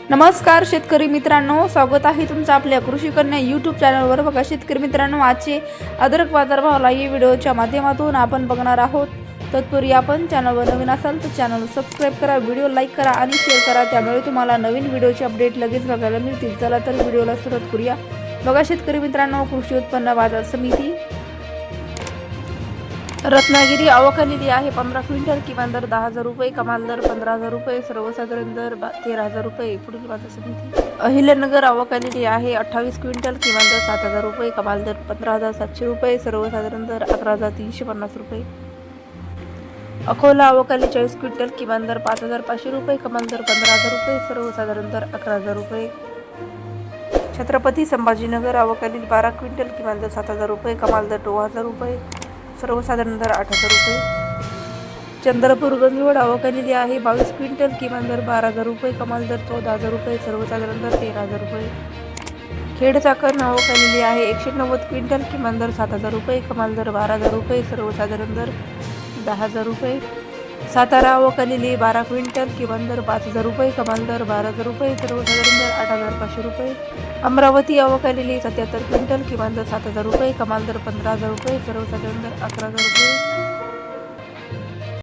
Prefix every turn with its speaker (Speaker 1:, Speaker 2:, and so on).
Speaker 1: नमस्कार शेतकरी मित्रांनो, स्वागत आहे तुमचं आपल्या कृषी कन्या यूट्यूब चॅनलवर। बघा शेतकरी मित्रांनो, आजचे अद्रक बाजारभावाला या व्हिडिओच्या माध्यमातून आपण बघणार आहोत। तत्पूर्वी आपण चॅनलवर नवीन असाल तर चॅनल सबस्क्राइब करा, व्हिडिओ लाईक करा आणि शेअर करा, त्यामुळे तुम्हाला नवीन व्हिडिओचे अपडेट लगेच बघायला मिळतील। चला तर व्हिडिओला सुरुवात करूया। बघा शेतकरी मित्रांनो, कृषी उत्पन्न बाजार समिती रत्नागिरी आवक आलेली आहे 15 क्विंटल, किमान दर 10,000 रुपये, कमाल दर 15,000 रुपये, सर्वसाधारण दर 13,000 रुपये। पुढील बाजार समिती अहिल्यानगर आवक आलेली आहे 28 क्विंटल, किमान दर 7,000 रुपये, कमाल दर 15,700 रुपये, सर्वसाधारण दर 11,350 रुपये। अकोला आवक आली 40 क्विंटल, किमान दर 5,500 रुपये, कमाल दर 15,000 रुपये, सर्वसाधारण दर 11,000 रुपये। छत्रपती संभाजीनगर आवक आली 12 क्विंटल, किमान दर 7,000 रुपये, कमाल दर 2,000 रुपये, सर्वसाधारण दर 8,000 रुपये। चंद्रपूर गंजवड आवक आलेली आहे 22 क्विंटल, किमान दर 12,000 रुपये, कमाल दर 14,000 रुपये, सर्वसाधारण दर 13,000 रुपये। खेड चाकण आवक आलेली आहे 190 क्विंटल, किमान दर 7,000 रुपये, कमाल दर 12,000 रुपये, सर्वसाधारण दर 10,000 रुपये। सातारा आवक आलेली 12 क्विंटल, किमान दर 5,000 रुपये, कमाल दर 12,000 रुपये, सर्वसाधारण दर 8,500 रुपये। अमरावती आवक आलेली 77 क्विंटल, किमान दर 7,000 रुपये, कमाल दर 15,000 रुपये, सर्वसाधारण दर 11,000 रुपये।